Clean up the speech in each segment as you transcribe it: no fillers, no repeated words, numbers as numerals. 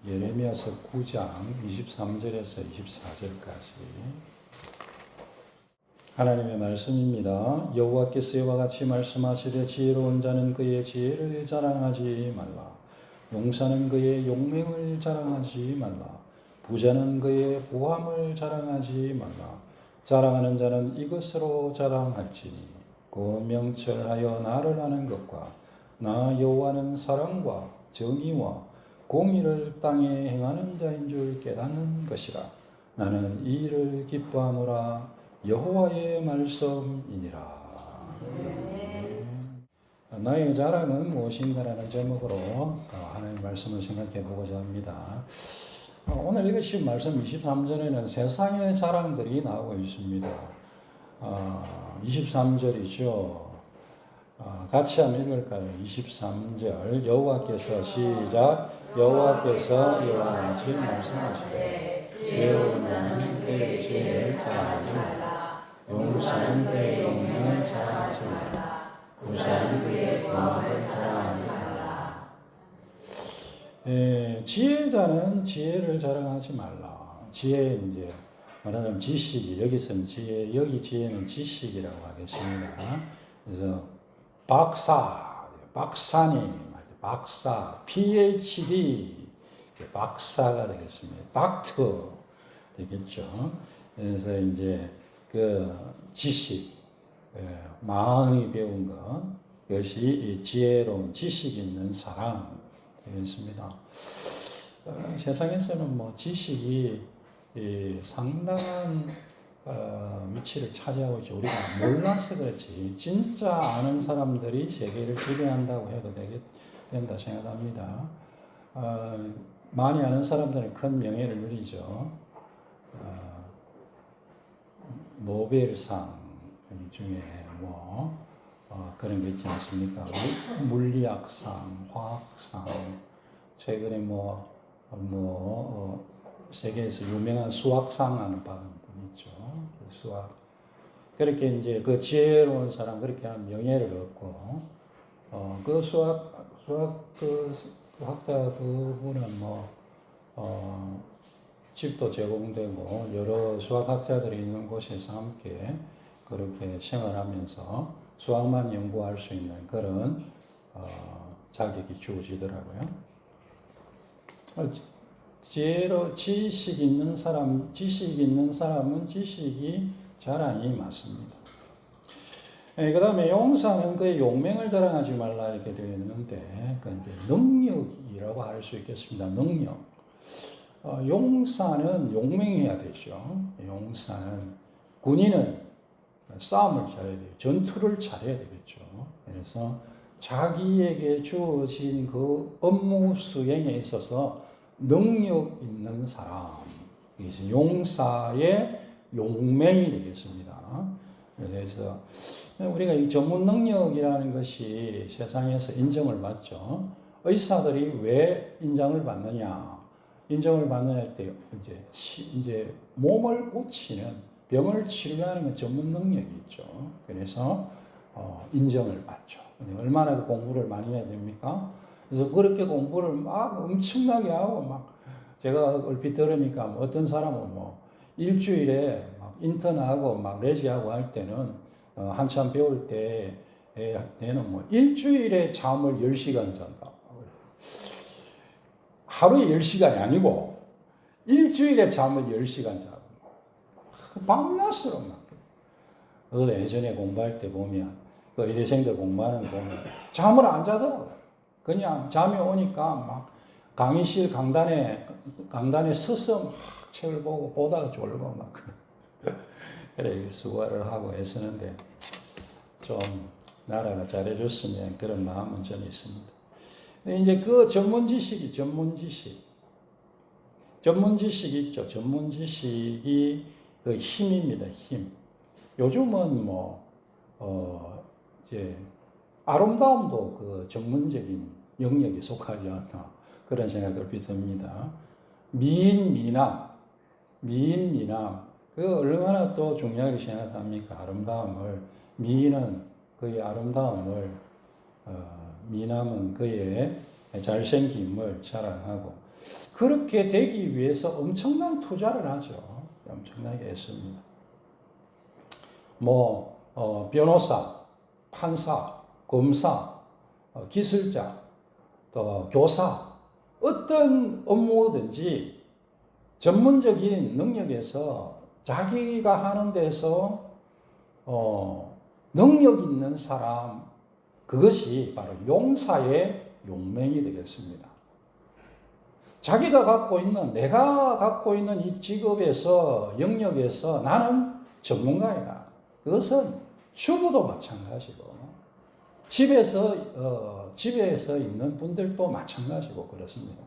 예레미야서 9장 23절에서 24절까지 하나님의 말씀입니다. 여호와께서 이와 같이 말씀하시되 지혜로운 자는 그의 지혜를 자랑하지 말라. 용사는 그의 용맹을 자랑하지 말라. 부자는 그의 부함을 자랑하지 말라. 자랑하는 자는 이것으로 자랑할지니 그 명철하여 나를 아는 것과 나 여호와는 사랑과 정의와 공의를 땅에 행하는 자인 줄 깨닫는 것이라. 나는 이 일을 기뻐하노라. 여호와의 말씀이니라. 나의 자랑은 무엇인가라는 제목으로 하나님의 말씀을 생각해 보고자 합니다. 오늘 읽으신 말씀 23절에는 세상의 자랑들이 나오고 있습니다. 23절이죠. 같이 한번 읽을까요? 23절 여호와께서 시작. 여호와께서 이와 같이 말씀하시되 지혜로운 자는 그의 지혜를 자랑하지 말라. 용사는 그의 용맹을 자랑하지 말라. 부자는 그의 부함을 자랑하지 말라. 지혜자는 지혜를 자랑하지 말라. 지혜 이제 말하자면 지식이, 여기서는 지혜, 여기 지혜는 지식이라고 하겠습니다. 그래서 박사님, 박사, PhD, 박사가 되겠습니다. 닥터 되겠죠. 그래서 이제 그 지식, 마음이 배운 것, 그것이 지혜로운 지식 있는 사람 되겠습니다. 세상에서는 뭐 지식이 상당한 위치를 차지하고 있죠. 우리가 몰라서 그렇지 진짜 아는 사람들이 세계를 지배한다고 해도 된다 생각합니다. 많이 아는 사람들은 큰 명예를 누리죠. 노벨상 중에 그런 게 있지 않습니까? 물리학상, 화학상, 최근에 세계에서 유명한 수학상 하는 받은 분 있죠. 수학. 그렇게 이제 그 지혜로운 사람 그렇게 한 명예를 얻고, 그 수학 그 학자 그분은 집도 제공되고 여러 수학학자들이 있는 곳에서 함께 그렇게 생활하면서 수학만 연구할 수 있는 그런 자격이 주어지더라고요. 지식 있는 사람은 지식이 자랑이 맞습니다. 그 다음에 용사는 그의 용맹을 자랑하지 말라 이렇게 되어 있는데, 그 이제 능력이라고 할 수 있겠습니다. 능력. 용사는 용맹해야 되죠. 용사는, 군인은 싸움을 잘해야 돼요. 전투를 잘해야 되겠죠. 그래서 자기에게 주어진 그 업무 수행에 있어서 능력 있는 사람, 이것이 용사의 용맹이 되겠습니다. 그래서 우리가 이 전문 능력이라는 것이 세상에서 인정을 받죠. 의사들이 왜 인정을 받느냐? 인정을 받느냐 할 때 이제 몸을 고치는, 병을 치료하는 건 전문 능력이 있죠. 그래서 인정을 받죠. 얼마나 공부를 많이 해야 됩니까? 그래서 그렇게 공부를 막 엄청나게 하고 제가 얼핏 들으니까 어떤 사람은 일주일에 인턴하고 레지하고 할 때는 한참 배울 때는 일주일에 잠을 10시간 잔다. 하루에 10시간이 아니고 일주일에 잠을 10시간 자고 밤낮으로 저도 예전에 공부할 때 보면 그 의대생들 공부하는 거 보면 잠을 안 자더라고요. 그냥 잠이 오니까 강의실 강단에 서서 책을 보다가 졸고 그래 수고를 하고 애쓰는데 좀 나라가 잘해줬으면 그런 마음은 저는 있습니다. 근데 이제 그 전문 지식이 있죠. 전문 지식이 그 힘입니다. 힘. 요즘은 이제 아름다움도 그 전문적인 영역에 속하지 않나 그런 생각을 듭니다. 미남 그 얼마나 또 중요하게 생각합니까? 아름다움을, 미인은 그의 아름다움을, 미남은 그의 잘생김을 자랑하고, 그 그렇게 되기 위해서 엄청난 투자를 하죠. 엄청나게 했습니다. 변호사, 판사, 검사, 기술자, 또 교사, 어떤 업무든지 전문적인 능력에서 자기가 하는 데서 능력 있는 사람, 그것이 바로 용사의 용맹이 되겠습니다. 내가 갖고 있는 이 직업에서, 영역에서 나는 전문가이다. 그것은 주부도 마찬가지고, 집에서 있는 분들도 마찬가지고 그렇습니다.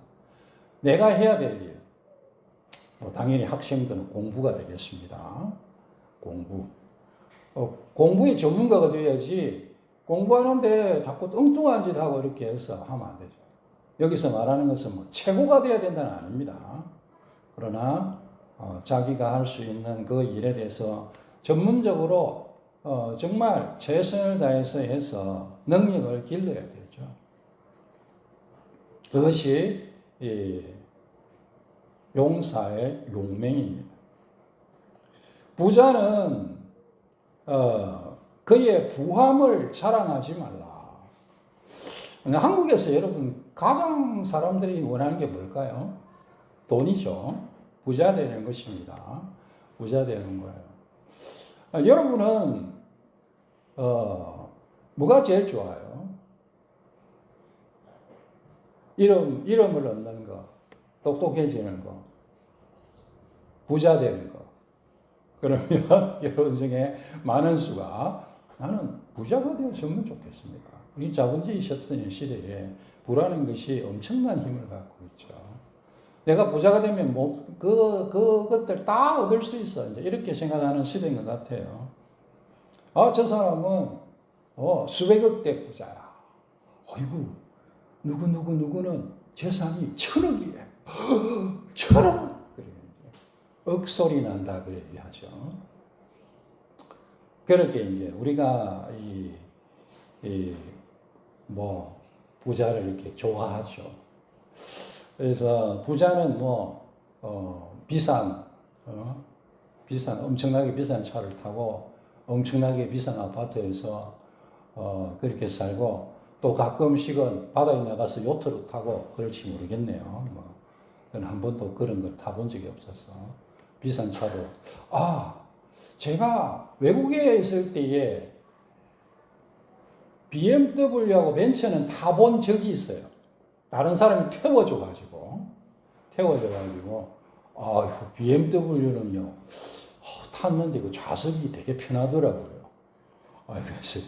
내가 해야 될 일, 당연히 학생들은 공부가 되겠습니다. 공부의 전문가가 되어야지 공부하는데 자꾸 엉뚱한 짓 하고 이렇게 해서 하면 안 되죠. 여기서 말하는 것은 최고가 되어야 된다는 아닙니다. 그러나 자기가 할 수 있는 그 일에 대해서 전문적으로 정말 최선을 다해서 해서 능력을 길러야 되죠. 그것이 용사의 용맹입니다. 부자는 그의 부함을 자랑하지 말라. 한국에서 여러분 가장 사람들이 원하는 게 뭘까요? 돈이죠. 부자 되는 것입니다. 부자 되는 거예요. 여러분은 뭐가 제일 좋아요? 이름을 얻는 거, 똑똑해지는 거, 부자 되는 거. 그러면 여러분 중에 많은 수가 나는 부자가 되었으면 좋겠습니다. 우리 자본주의 시대에 부라는 것이 엄청난 힘을 갖고 있죠. 내가 부자가 되면 그것들 다 얻을 수 있어. 이제 이렇게 생각하는 시대인 것 같아요. 저 사람은 수백억대 부자야. 어이구, 누구는 재산이 1,000억이래. 1,000억! 그래. 억소리 난다, 그래 얘기하죠. 그렇게 이제 우리가 부자를 이렇게 좋아하죠. 그래서 부자는 엄청나게 비싼 차를 타고 엄청나게 비싼 아파트에서 그렇게 살고 또 가끔씩은 바다에 나가서 요트를 타고 그럴지 모르겠네요. 저는 한 번도 그런 걸 타본 적이 없어서 비싼 차로. 제가 외국에 있을 때에 BMW하고 벤츠는 타본 적이 있어요. 다른 사람이 태워줘가지고 BMW는요 탔는데 그 좌석이 되게 편하더라고요. 그래서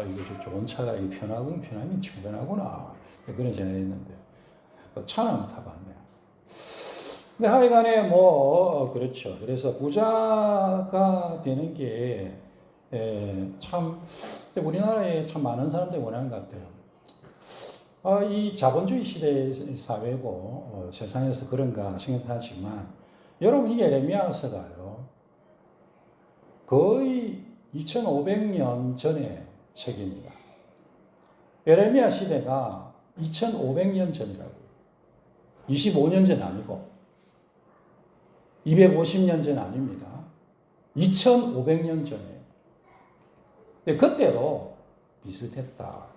이거 좋은 차가 이게 편하긴 충분하구나 그런 생각했는데 차는 안 타봤네요. 근데 하여간에 그렇죠. 그래서 부자가 되는 게 참 우리나라에 참 많은 사람들이 원하는 것 같아요. 이 자본주의 시대의 사회고 세상에서 그런가 생각하지만 여러분 이 예레미야서가요 거의 2500년 전의 책입니다. 예레미야 시대가 2500년 전이라고요. 25년 전 아니고 250년 전 아닙니다. 2500년 전에. 근데 그때도 비슷했다.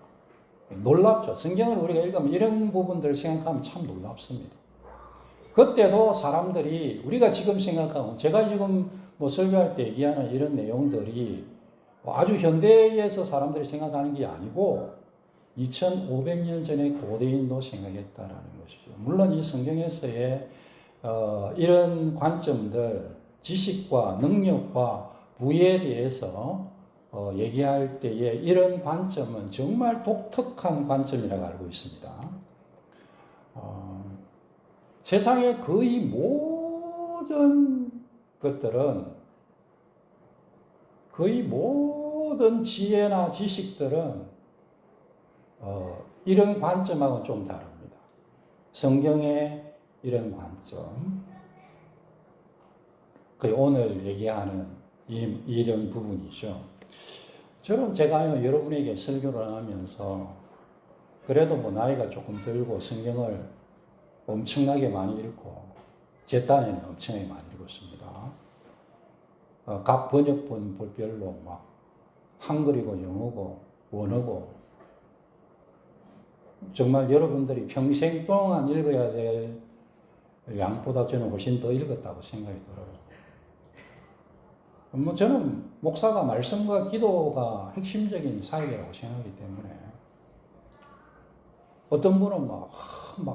놀랍죠. 성경을 우리가 읽으면 이런 부분들을 생각하면 참 놀랍습니다. 그때도 사람들이 우리가 지금 생각하고 제가 지금 설교할 때 얘기하는 이런 내용들이 아주 현대에서 사람들이 생각하는 게 아니고 2500년 전에 고대인도 생각했다라는 것이죠. 물론 이 성경에서의 이런 관점들, 지식과 능력과 부에 대해서 얘기할 때에 이런 관점은 정말 독특한 관점이라고 알고 있습니다. 세상의 거의 모든 것들은 거의 모든 지혜나 지식들은 이런 관점하고는 좀 다릅니다. 성경의 이런 관점, 그 오늘 얘기하는 이런 부분이죠. 저는 제가 여러분에게 설교를 하면서 그래도 나이가 조금 들고 성경을 엄청나게 많이 읽고 제 딴에는 엄청나게 많이 읽었습니다. 각 번역본별로 막 한글이고 영어고 원어고 정말 여러분들이 평생 동안 읽어야 될 양보다 저는 훨씬 더 읽었다고 생각이 들어요. 뭐 저는 목사가 말씀과 기도가 핵심적인 사역이라고 생각하기 때문에 어떤 분은 막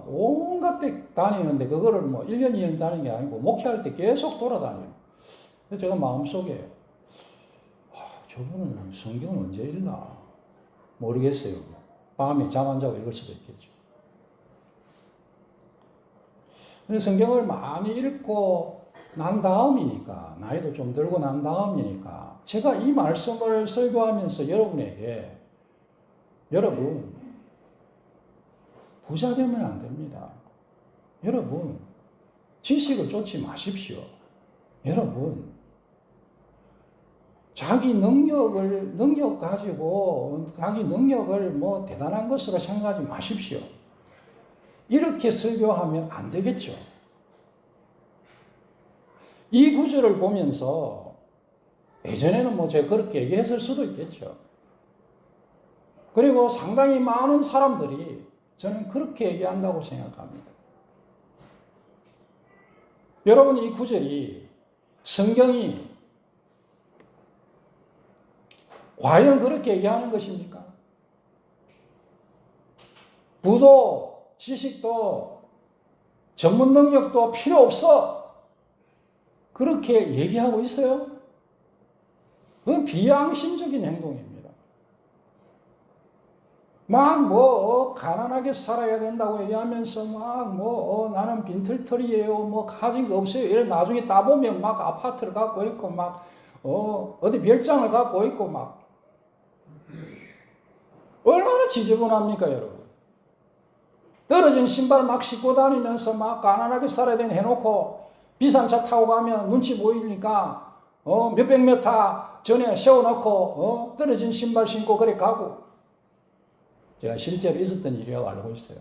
온갖 데 다니는데 그거를 뭐 1년, 2년 다니는 게 아니고 목회할 때 계속 돌아다녀요. 그래서 제가 마음속에 저분은 성경을 언제 읽나 모르겠어요. 밤에 잠 안 자고 읽을 수도 있겠죠. 근데 성경을 많이 읽고 난 다음이니까, 나이도 좀 들고 난 다음이니까 제가 이 말씀을 설교하면서 여러분에게 여러분 부자 되면 안 됩니다. 여러분 지식을 쫓지 마십시오. 여러분 자기 능력 가지고 자기 능력을 뭐 대단한 것으로 생각하지 마십시오. 이렇게 설교하면 안 되겠죠. 이 구절을 보면서 예전에는 뭐 제가 그렇게 얘기했을 수도 있겠죠. 그리고 상당히 많은 사람들이 저는 그렇게 얘기한다고 생각합니다. 여러분 이 구절이 성경이 과연 그렇게 얘기하는 것입니까? 부도, 지식도, 전문 능력도 필요 없어. 그렇게 얘기하고 있어요? 그건 비양심적인 행동입니다. 가난하게 살아야 된다고 얘기하면서 나는 빈털터리예요. 가진 거 없어요. 이래 나중에 따보면 아파트를 갖고 있고 어디 별장을 갖고 있고 얼마나 지저분합니까, 여러분? 떨어진 신발 신고 다니면서 가난하게 살아야 되는 해놓고 비싼 차 타고 가면 눈치 보이니까 몇백 미터 전에 세워놓고 떨어진 신발 신고 그래 가고. 제가 실제로 있었던 일이라고 알고 있어요.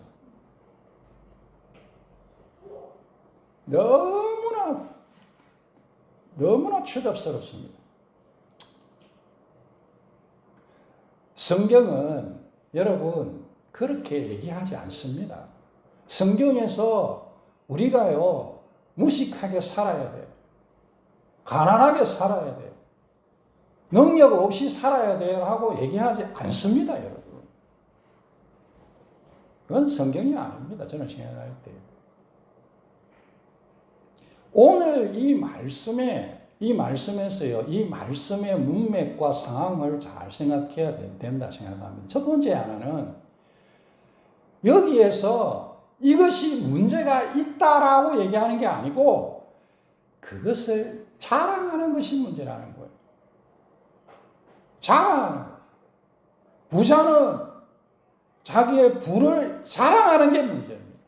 너무나 추잡스럽습니다. 성경은 여러분 그렇게 얘기하지 않습니다. 성경에서 우리가요 무식하게 살아야 돼요. 가난하게 살아야 돼요. 능력 없이 살아야 돼요 하고 얘기하지 않습니다, 여러분. 그건 성경이 아닙니다. 저는 생각할 때. 오늘 이 말씀에서요, 이 말씀의 문맥과 상황을 잘 생각해야 된다 생각합니다. 첫 번째 하나는 여기에서 이것이 문제가 있다라고 얘기하는 게 아니고 그것을 자랑하는 것이 문제라는 거예요. 자랑하는 거예요. 부자는 자기의 부를 자랑하는 게 문제입니다.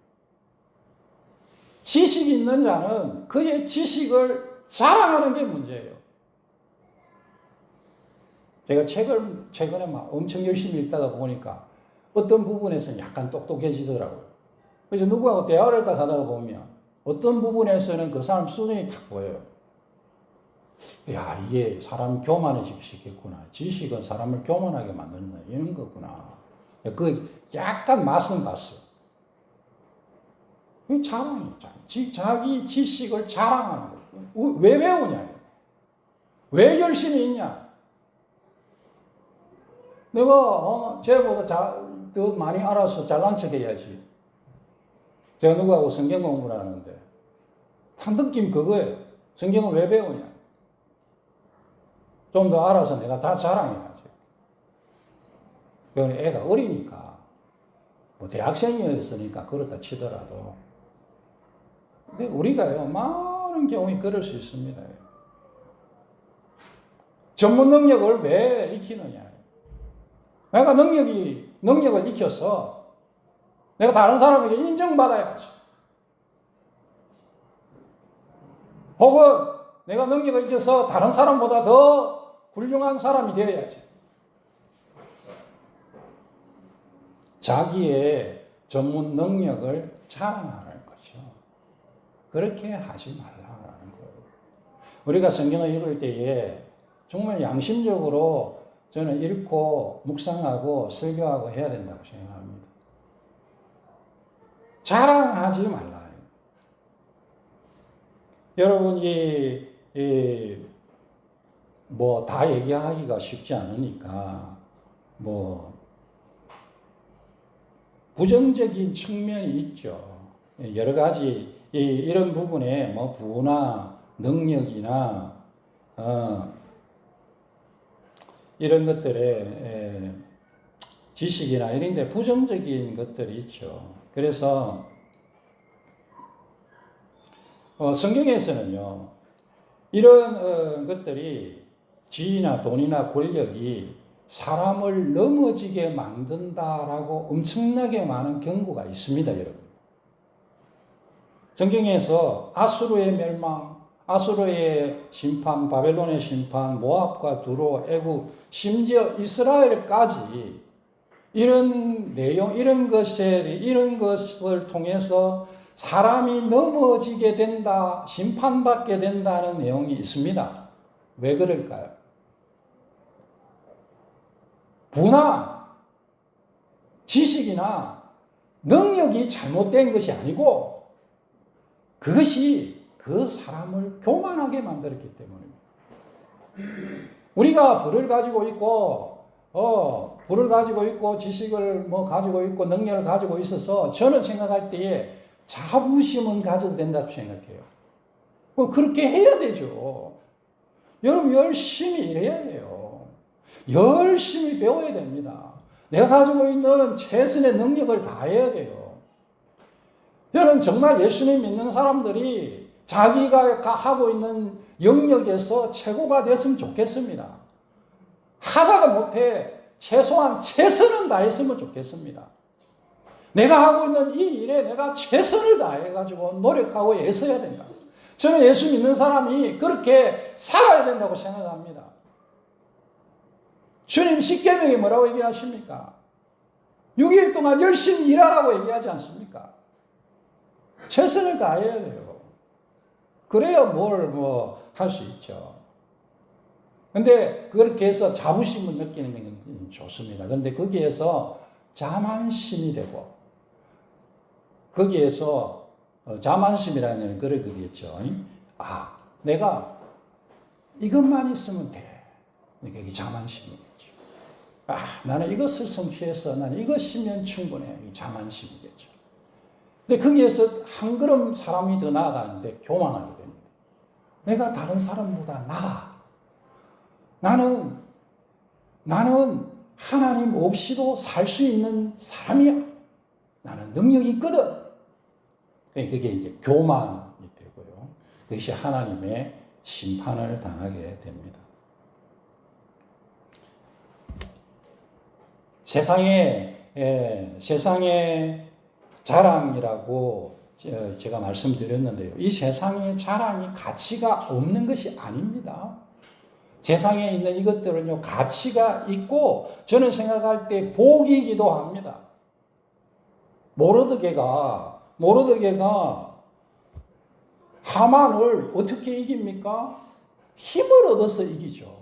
지식이 있는 자는 그의 지식을 자랑하는 게 문제예요. 제가 책을 최근에 엄청 열심히 읽다가 보니까 어떤 부분에서는 약간 똑똑해지더라고요. 그래서 누구하고 대화를 딱 하다가 보면 어떤 부분에서는 그 사람 수준이 탁 보여요. 야, 이게 사람 교만해지겠구나. 지식은 사람을 교만하게 만든다. 이런 거구나. 그 약간 맛은 봤어요. 그 자랑이죠. 자기 지식을 자랑하는 거예요. 왜 배우냐? 왜 열심히 있냐? 내가 쟤보다 더 많이 알아서 잘난 척 해야지. 제가 누구하고 성경 공부를 하는데 한 느낌 그거예요. 성경을 왜 배우냐? 좀 더 알아서 내가 다 자랑해야지. 그건 애가 어리니까 대학생이었으니까 그렇다 치더라도 근데 우리가요 많은 경우에 그럴 수 있습니다. 전문 능력을 왜 익히느냐? 내가 능력을 익혀서 내가 다른 사람에게 인정받아야지. 혹은 내가 능력을 익혀서 다른 사람보다 더 훌륭한 사람이 되어야지. 자기의 전문 능력을 자랑하는 거죠. 그렇게 하지 말라라는 거예요. 우리가 성경을 읽을 때에 정말 양심적으로 저는 읽고 묵상하고 설교하고 해야 된다고 생각합니다. 자랑하지 말라. 여러분, 다 얘기하기가 쉽지 않으니까, 부정적인 측면이 있죠. 여러 가지, 이런 부분에 부나 능력이나, 이런 것들에, 지식이나 이런 데 부정적인 것들이 있죠. 그래서, 성경에서는요, 이런 것들이 지위나 돈이나 권력이 사람을 넘어지게 만든다라고 엄청나게 많은 경고가 있습니다, 여러분. 성경에서 아수르의 멸망, 아수르의 심판, 바벨론의 심판, 모압과 두로, 애굽, 심지어 이스라엘까지 이런 내용, 이런 것을 통해서 사람이 넘어지게 된다, 심판받게 된다는 내용이 있습니다. 왜 그럴까요? 부나 지식이나 능력이 잘못된 것이 아니고 그것이 그 사람을 교만하게 만들었기 때문입니다. 우리가 부를 가지고 있고 지식을 가지고 있고 능력을 가지고 있어서 저는 생각할 때에 자부심은 가져도 된다고 생각해요. 그렇게 해야 되죠. 여러분 열심히 일해야 해요. 열심히 배워야 됩니다. 내가 가지고 있는 최선의 능력을 다해야 돼요. 저는 정말 예수님 믿는 사람들이 자기가 하고 있는 영역에서 최고가 됐으면 좋겠습니다. 하다가 못해 최소한 최선은 다했으면 좋겠습니다. 내가 하고 있는 이 일에 내가 최선을 다해가지고 노력하고 애써야 된다. 저는 예수 믿는 사람이 그렇게 살아야 된다고 생각합니다. 주님 십계명이 뭐라고 얘기하십니까? 6일 동안 열심히 일하라고 얘기하지 않습니까? 최선을 다해야 돼요. 그래야 뭘 할 수 있죠. 근데 그렇게 해서 자부심을 느끼는 건 좋습니다. 그런데 거기에서 자만심이 되고, 거기에서 자만심이라는 그런 거겠죠. 내가 이것만 있으면 돼. 이게 자만심이겠죠. 나는 이것을 성취해서 나는 이것이면 충분해. 자만심이겠죠. 근데 거기에서 한 걸음 사람이 더 나아가는데 교만하게 됩니다. 내가 다른 사람보다 나아. 나는 하나님 없이도 살 수 있는 사람이야. 나는 능력이 있거든. 그게 이제 교만이 되고요. 그것이 하나님의 심판을 당하게 됩니다. 세상의 자랑이라고 제가 말씀드렸는데요. 이 세상의 자랑이 가치가 없는 것이 아닙니다. 세상에 있는 이것들은요, 가치가 있고, 저는 생각할 때 복이기도 합니다. 모르드게가 하만을 어떻게 이깁니까? 힘을 얻어서 이기죠.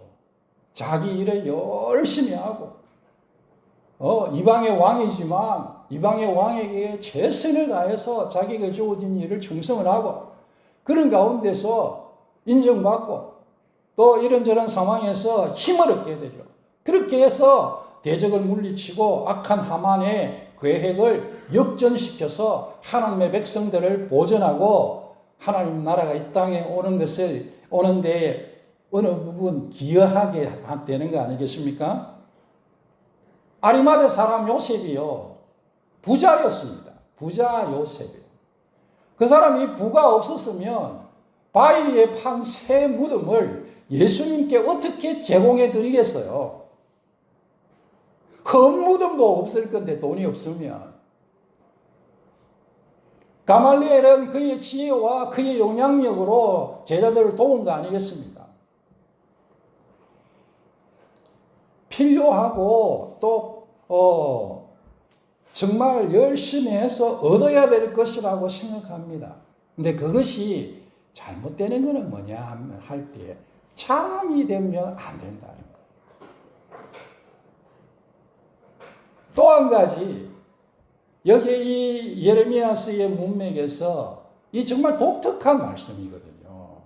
자기 일에 열심히 하고, 이방의 왕이지만, 이방의 왕에게 최선을 다해서 자기가 주어진 일을 충성을 하고, 그런 가운데서 인정받고, 또 이런저런 상황에서 힘을 얻게 되죠. 그렇게 해서 대적을 물리치고 악한 하만의 계획을 역전시켜서 하나님의 백성들을 보존하고 하나님 나라가 이 땅에 오는데 어느 부분 기여하게 되는 거 아니겠습니까? 아리마대 사람 요셉이요. 부자였습니다. 부자 요셉이요. 그 사람이 부가 없었으면 바위에 판 새 무덤을 예수님께 어떻게 제공해 드리겠어요? 헛무덤도 없을 건데 돈이 없으면. 가말리엘은 그의 지혜와 그의 영향력으로 제자들을 도운 거 아니겠습니까? 필요하고 또 정말 열심히 해서 얻어야 될 것이라고 생각합니다. 근데 그것이 잘못되는 것은 뭐냐 할 때 자랑이 되면 안 된다는 거예요. 또 한 가지, 여기 이 예레미야서의 문맥에서 이 정말 독특한 말씀이거든요.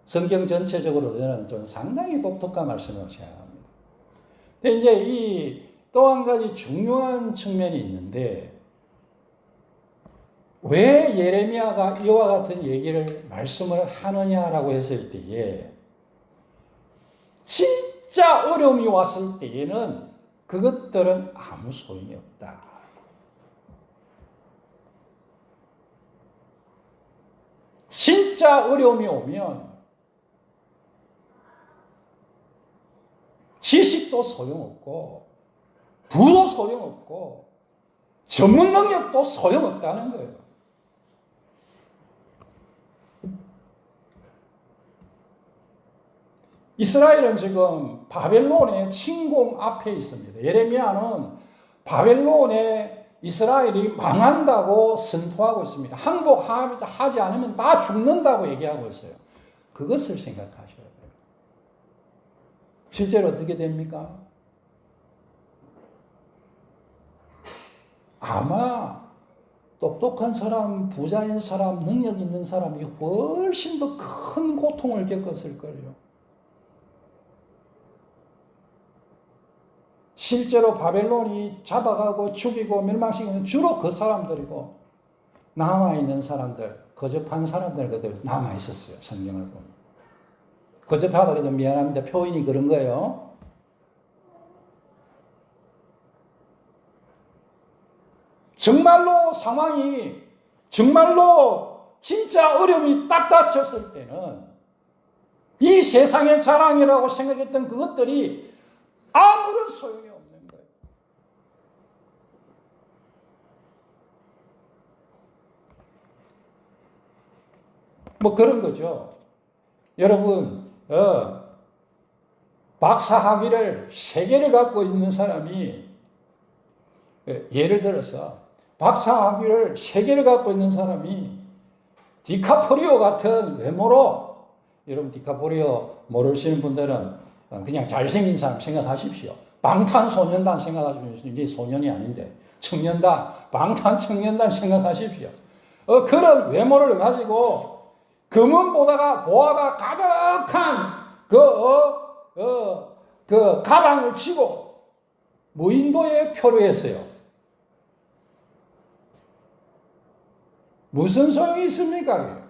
성경 전체적으로 저는 좀 상당히 독특한 말씀을 생각합니다. 근데 이제 이 또 한 가지 중요한 측면이 있는데, 왜 예레미야가 이와 같은 얘기를 말씀을 하느냐라고 했을 때에, 진짜 어려움이 왔을 때에는 그것들은 아무 소용이 없다. 진짜 어려움이 오면 지식도 소용없고 부도 소용없고 전문 능력도 소용없다는 거예요. 이스라엘은 지금 바벨론의 침공 앞에 있습니다. 예레미야는 바벨론에 이스라엘이 망한다고 선포하고 있습니다. 항복하지 않으면 다 죽는다고 얘기하고 있어요. 그것을 생각하셔야 돼요. 실제로 어떻게 됩니까? 아마 똑똑한 사람, 부자인 사람, 능력 있는 사람이 훨씬 더 큰 고통을 겪었을 거예요. 실제로 바벨론이 잡아가고 죽이고 멸망시키는 주로 그 사람들이고, 남아있는 사람들, 거접한 사람들 그대로 남아있었어요. 성경을 보면. 거접하다가 좀 미안합니다. 표현이 그런 거예요. 정말로 상황이, 정말로 진짜 어려움이 딱 닥쳤을 때는 이 세상의 자랑이라고 생각했던 그것들이 아무런 소용이 없는 거예요. 뭐 그런 거죠. 여러분, 박사학위를 3개를 갖고 있는 사람이, 예를 들어서 박사학위를 3개를 갖고 있는 사람이 디카프리오 같은 외모로, 여러분 디카프리오 모르시는 분들은 그냥 잘생긴 사람 생각하십시오. 방탄소년단 생각하십시오. 이게 소년이 아닌데 청년단, 방탄청년단 생각하십시오. 그런 외모를 가지고 금은보다가 보화가 가득한 그 가방을 치고 무인도에 표류했어요. 무슨 소용이 있습니까?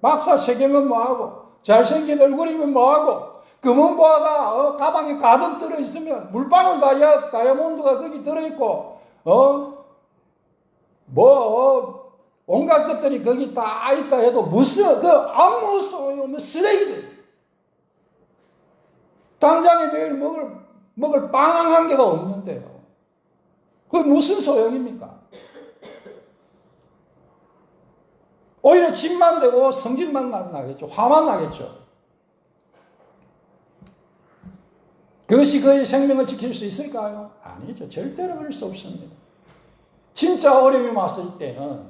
박사 3개면 뭐하고, 잘생긴 얼굴이면 뭐하고, 금은보화가 가방에 가득 들어있으면, 물방울 다이아몬드가 거기 들어있고, 온갖 것들이 거기 다 있다 해도 무슨, 아무 소용없는 쓰레기들. 당장에 내일 먹을 빵 한 개가 없는데요. 그게 무슨 소용입니까? 오히려 집만 되고 성질만 나겠죠. 화만 나겠죠. 그것이 그의 생명을 지킬 수 있을까요? 아니죠. 절대로 그럴 수 없습니다. 진짜 어려움이 왔을 때는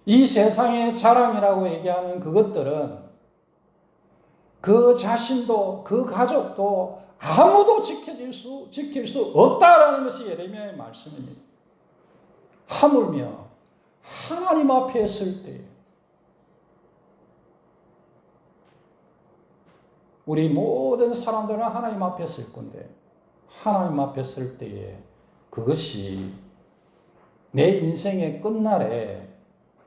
이 세상의 자랑이라고 얘기하는 그것들은 그 자신도 그 가족도 아무도 지킬 수 없다라는 것이 예레미야의 말씀입니다. 하물며 하나님 앞에 있을 때, 우리 모든 사람들은 하나님 앞에 있을 건데, 하나님 앞에 있을 때에 그것이 내 인생의 끝날에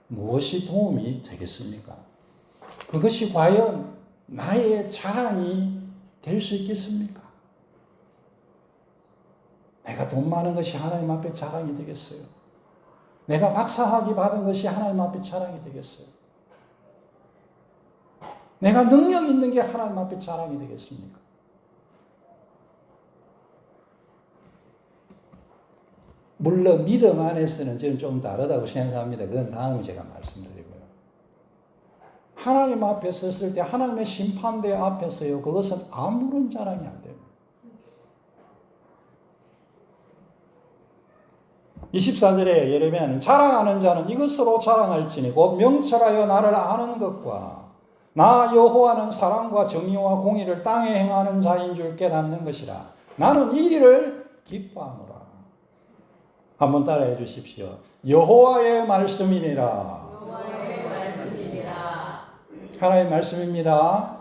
무엇이 도움이 되겠습니까? 그것이 과연 나의 자랑이 될 수 있겠습니까? 내가 돈 많은 것이 하나님 앞에 자랑이 되겠어요? 내가 박사학위 받은 것이 하나님 앞에 자랑이 되겠어요? 내가 능력 있는 게 하나님 앞에 자랑이 되겠습니까? 물론 믿음 안에서는 저는 좀 다르다고 생각합니다. 그건 다음에 제가 말씀드리고요. 하나님 앞에 섰을 때 하나님의 심판대 앞에 서요. 그것은 아무런 자랑이 안 됩니다. 24절에 예레미야는 자랑하는 자는 이것으로 자랑할지니 곧 명철하여 나를 아는 것과 나 여호와는 사랑과 정의와 공의를 땅에 행하는 자인 줄 깨닫는 것이라. 나는 이 일을 기뻐하노라. 한번 따라해 주십시오. 여호와의 말씀이니라. 하나님의 말씀입니다.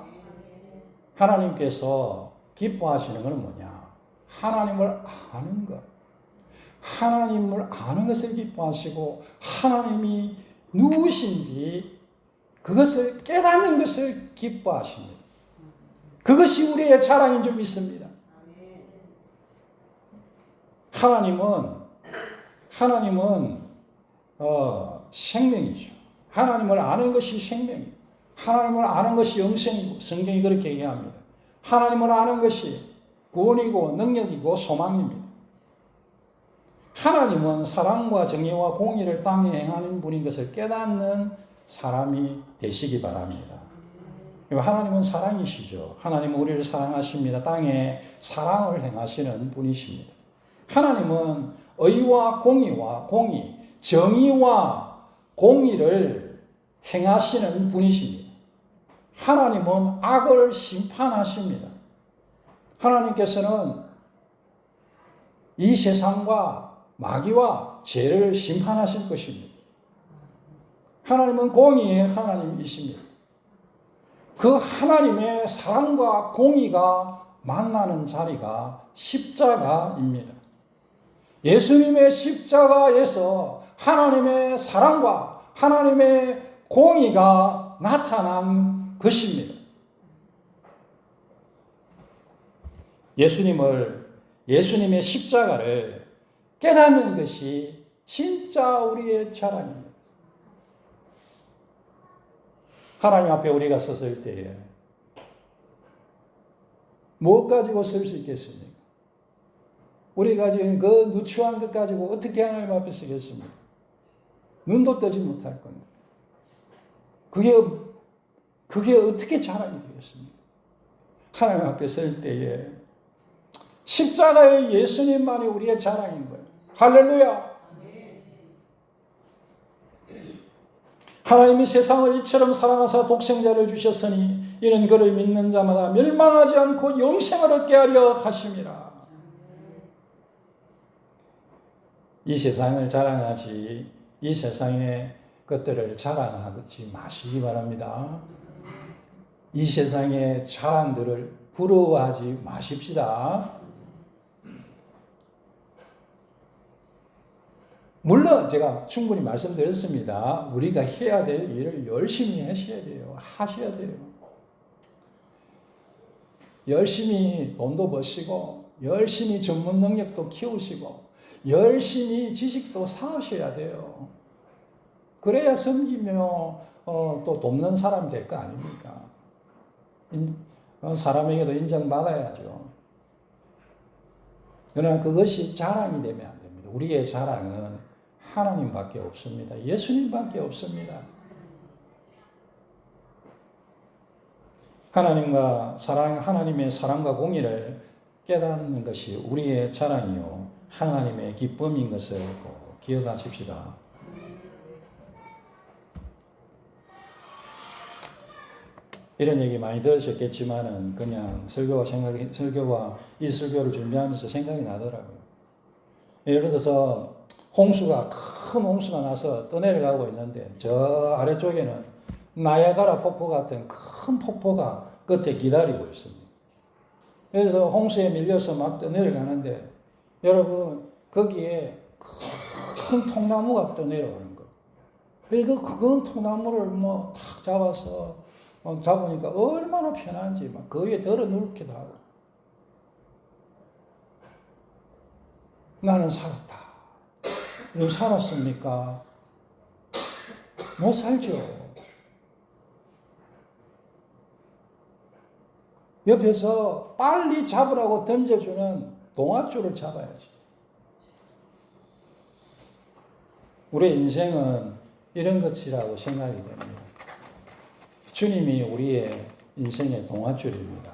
하나님께서 기뻐하시는 것은 뭐냐? 하나님을 아는 것. 하나님을 아는 것을 기뻐하시고 하나님이 누구신지 그것을 깨닫는 것을 기뻐하십니다. 그것이 우리의 자랑인 줄 믿습니다. 하나님은 생명이죠. 하나님을 아는 것이 생명이고 하나님을 아는 것이 영생이고 성경이 그렇게 얘기합니다. 하나님을 아는 것이 구원이고 능력이고 소망입니다. 하나님은 사랑과 정의와 공의를 땅에 행하는 분인 것을 깨닫는 사람이 되시기 바랍니다. 하나님은 사랑이시죠. 하나님은 우리를 사랑하십니다. 땅에 사랑을 행하시는 분이십니다. 하나님은 의와 공의, 정의와 공의를 행하시는 분이십니다. 하나님은 악을 심판하십니다. 하나님께서는 이 세상과 마귀와 죄를 심판하실 것입니다. 하나님은 공의의 하나님이십니다. 그 하나님의 사랑과 공의가 만나는 자리가 십자가입니다. 예수님의 십자가에서 하나님의 사랑과 하나님의 공의가 나타난 것입니다. 예수님의 십자가를 깨닫는 것이 진짜 우리의 자랑입니다. 하나님 앞에 우리가 섰을 때에 무엇 가지고 설 수 있겠습니까? 우리가 지금 그 누추한 것 가지고 어떻게 하나님 앞에 서겠습니까? 눈도 뜨지 못할 건데. 그게 어떻게 자랑이 되겠습니까? 하나님 앞에 설 때에 십자가의 예수님만이 우리의 자랑인 거예요. 할렐루야! 하나님이 세상을 이처럼 사랑하사 독생자를 주셨으니 이는 그를 믿는 자마다 멸망하지 않고 영생을 얻게 하려 하심이라. 이 세상을 자랑하지 이 세상의 것들을 자랑하지 마시기 바랍니다. 이 세상의 자랑들을 부러워하지 마십시다. 물론 제가 충분히 말씀드렸습니다. 우리가 해야 될 일을 열심히 하셔야 돼요. 하셔야 돼요. 열심히 돈도 버시고 열심히 전문 능력도 키우시고 열심히 지식도 쌓으셔야 돼요. 그래야 섬기며 또 돕는 사람이 될 거 아닙니까? 사람에게도 인정받아야죠. 그러나 그것이 자랑이 되면 안 됩니다. 우리의 자랑은 하나님밖에 없습니다. 예수님밖에 없습니다. 하나님의 사랑과 공의를 깨닫는 것이 우리의 자랑이요 하나님의 기쁨인 것을 꼭 기억하십시다. 이런 얘기 많이 들으셨겠지만은 그냥 설교와 이 설교를 준비하면서 생각이 나더라고요. 예를 들어서 큰 홍수가 나서 떠내려가고 있는데 저 아래쪽에는 나야가라 폭포 같은 큰 폭포가 끝에 기다리고 있습니다. 그래서 홍수에 밀려서 막 떠내려가는데 여러분 거기에 큰 통나무가 떠내려오는 거. 그리고 큰 통나무를 탁 잡아서 잡으니까 얼마나 편한지 막 그 위에 덜어 누울기도 하고. 나는 살았다. 왜 살았습니까? 못 살죠. 옆에서 빨리 잡으라고 던져주는 동아줄을 잡아야지. 우리의 인생은 이런 것이라고 생각이 됩니다. 주님이 우리의 인생의 동아줄입니다.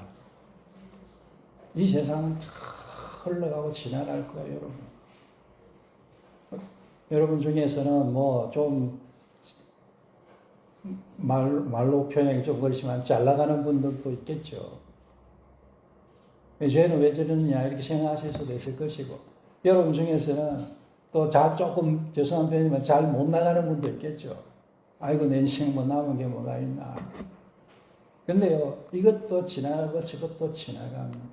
이 세상은 다 흘러가고 지나갈 거예요, 여러분. 여러분 중에서는 뭐 좀 말로 표현하기 좀 그렇지만 잘 나가는 분들도 있겠죠. 쟤는 왜 저러느냐 이렇게 생각하실 수도 있을 것이고, 여러분 중에서는 또 조금 죄송한 편이지만 잘 못 나가는 분도 있겠죠. 아이고 내 인생 뭐 남은 게 뭐가 있나. 근데요, 이것도 지나가고 저것도 지나갑니다.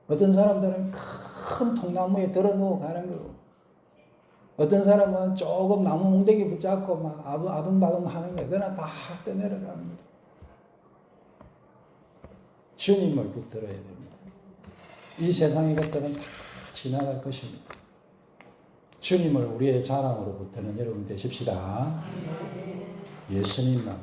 어떤 사람들은 큰 통나무에 들어 누워 가는 거고, 어떤 사람은 조금 나무 뭉대기 붙잡고 막 아둥바둥 하는 거예요. 그러나 다 떠내려갑니다. 주님을 붙들어야 됩니다. 이 세상의 것들은 다 지나갈 것입니다. 주님을 우리의 자랑으로 붙드는 여러분 되십시다. 예수님만